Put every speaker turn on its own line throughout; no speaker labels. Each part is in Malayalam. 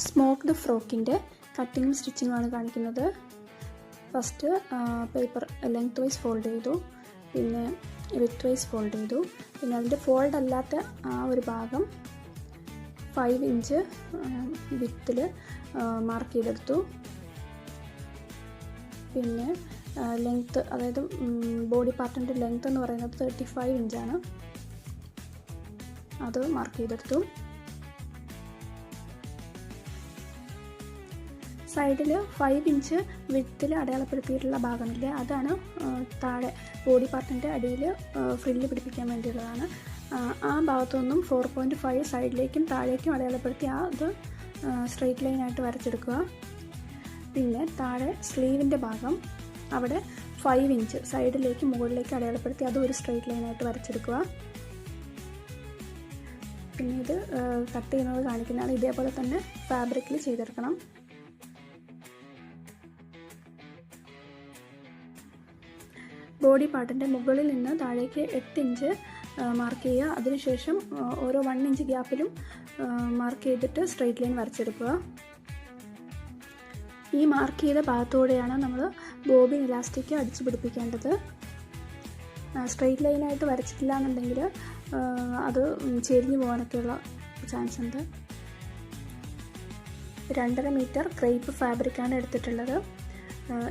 സ്മോക്ക്ഡ് ഫ്രോക്കിൻ്റെ കട്ടിങ്ങും സ്റ്റിച്ചിങ്ങുമാണ് കാണിക്കുന്നത്. First paper length vice fold ചെയ്തു, പിന്നെ വിഡ്ത്ത് വൈസ് ഫോൾഡ് ചെയ്തു, പിന്നെ അതിൻ്റെ ഫോൾഡ് അല്ലാത്ത ആ ഒരു ഭാഗം 5 ഇഞ്ച് വിഡ്ത്തിൽ മാർക്ക് ചെയ്തെടുത്തു. പിന്നെ ലെങ്ത്ത്, അതായത് ബോഡി പാർട്ടിൻ്റെ ലെങ്ത്ത് എന്ന് പറയുന്നത് 35 ഇഞ്ചാണ്, അത് മാർക്ക് ചെയ്തെടുത്തു. സൈഡിൽ 5 ഇഞ്ച് വിഡ്ത്തിൽ അടയാളപ്പെടുത്തിയിട്ടുള്ള ഭാഗമില്ലേ, അതാണ് താഴെ ബോഡി പാർട്ടിൻ്റെ അടിയിൽ ഫ്രില്ല് പിടിപ്പിക്കാൻ വേണ്ടിയുള്ളതാണ്. ആ ഭാഗത്തുനിന്നും 4.5 സൈഡിലേക്കും താഴേക്കും അടയാളപ്പെടുത്തി അത് സ്ട്രെയിറ്റ് ലൈനായിട്ട് വരച്ചെടുക്കുക. പിന്നെ താഴെ സ്ലീവിൻ്റെ ഭാഗം അവിടെ 5 ഇഞ്ച് സൈഡിലേക്ക് മുകളിലേക്ക് അടയാളപ്പെടുത്തി അതും ഒരു സ്ട്രെയിറ്റ് ലൈനായിട്ട് വരച്ചെടുക്കുക. പിന്നെ ഇത് കട്ട് ചെയ്യുന്നത് കാണിക്കുന്നതാണ്. ഇതേപോലെ തന്നെ ഫാബ്രിക്കിൽ ചെയ്തെടുക്കണം. ബോഡി പാർട്ടിൻ്റെ മുകളിൽ നിന്ന് താഴേക്ക് 8 ഇഞ്ച് മാർക്ക് ചെയ്യുക. അതിനുശേഷം ഓരോ 1 ഇഞ്ച് ഗ്യാപ്പിലും മാർക്ക് ചെയ്തിട്ട് സ്ട്രെയിറ്റ് ലൈൻ വരച്ചെടുക്കുക. ഈ മാർക്ക് ചെയ്ത ഭാഗത്തൂടെയാണ് നമ്മൾ ബോബിൻ ഇലാസ്റ്റിക് അടിച്ചു പിടിപ്പിക്കേണ്ടത്. സ്ട്രെയിറ്റ് ലൈനായിട്ട് വരച്ചിട്ടില്ല എന്നുണ്ടെങ്കിൽ അത് ചെരിഞ്ഞു പോകാനൊക്കെയുള്ള ചാൻസ് ഉണ്ട്. 2.5 മീറ്റർ ക്രേപ്പ് ഫാബ്രിക്കാണ് എടുത്തിട്ടുള്ളത്.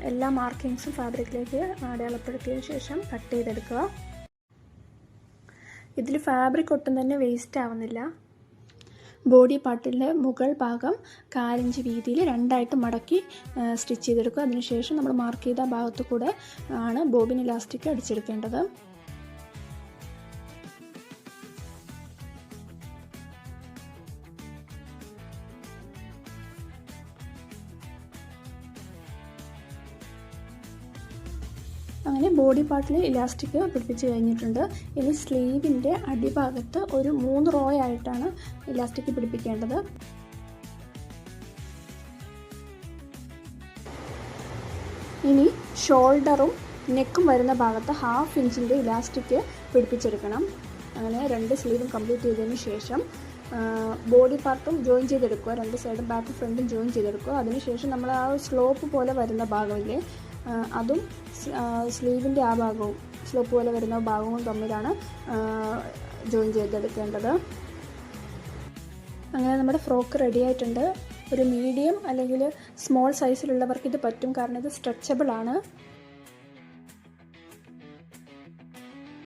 എല്ലാ മാർക്കിങ്സും ഫാബ്രിക്കിലേക്ക് അടയാളപ്പെടുത്തിയതിന് ശേഷം കട്ട് ചെയ്തെടുക്കുക. ഇതിൽ ഫാബ്രിക് ഒട്ടും തന്നെ വേസ്റ്റ് ആവുന്നില്ല. ബോഡി പാർട്ടിൻ്റെ മുകൾ ഭാഗം 1/4 ഇഞ്ച് വീതിയിൽ 2ആയിട്ട് മടക്കി സ്റ്റിച്ച് ചെയ്തെടുക്കുക. അതിനുശേഷം നമ്മൾ മാർക്ക് ചെയ്ത ഭാഗത്തു കൂടെ ആണ് ബോബിൻ ഇലാസ്റ്റിക് അടിച്ചെടുക്കേണ്ടത്. അങ്ങനെ ബോഡി പാർട്ടിൽ ഇലാസ്റ്റിക് പിടിപ്പിച്ച് കഴിഞ്ഞിട്ടുണ്ട്. ഇനി സ്ലീവിൻ്റെ അടിഭാഗത്ത് ഒരു 3 റോ ആയിട്ടാണ് ഇലാസ്റ്റിക് പിടിപ്പിക്കേണ്ടത്. ഇനി ഷോൾഡറും നെക്കും വരുന്ന ഭാഗത്ത് 1/2 ഇഞ്ചിൻ്റെ ഇലാസ്റ്റിക് പിടിപ്പിച്ചെടുക്കണം. അങ്ങനെ 2 സ്ലീവും കംപ്ലീറ്റ് ചെയ്തതിന് ശേഷം ബോഡി പാർട്ടും ജോയിൻ ചെയ്തെടുക്കുക. 2 സൈഡും ബാക്കും ഫ്രണ്ടും ജോയിൻ ചെയ്തെടുക്കുക. അതിനുശേഷം നമ്മൾ ആ സ്ലോപ്പ് പോലെ വരുന്ന ഭാഗമില്ലേ, അതും സ്ലീവിൻ്റെ ആ ഭാഗവും സ്ലോപ്പ് പോലെ വരുന്ന ഭാഗവും തമ്മിലാണ് ജോയിൻ ചെയ്തെടുക്കേണ്ടത്. അങ്ങനെ നമ്മുടെ ഫ്രോക്ക് റെഡി ആയിട്ടുണ്ട്. ഒരു മീഡിയം അല്ലെങ്കിൽ സ്മോൾ സൈസിലുള്ളവർക്ക് ഇത് പറ്റും, കാരണം ഇത് സ്ട്രെച്ചബിൾ ആണ്.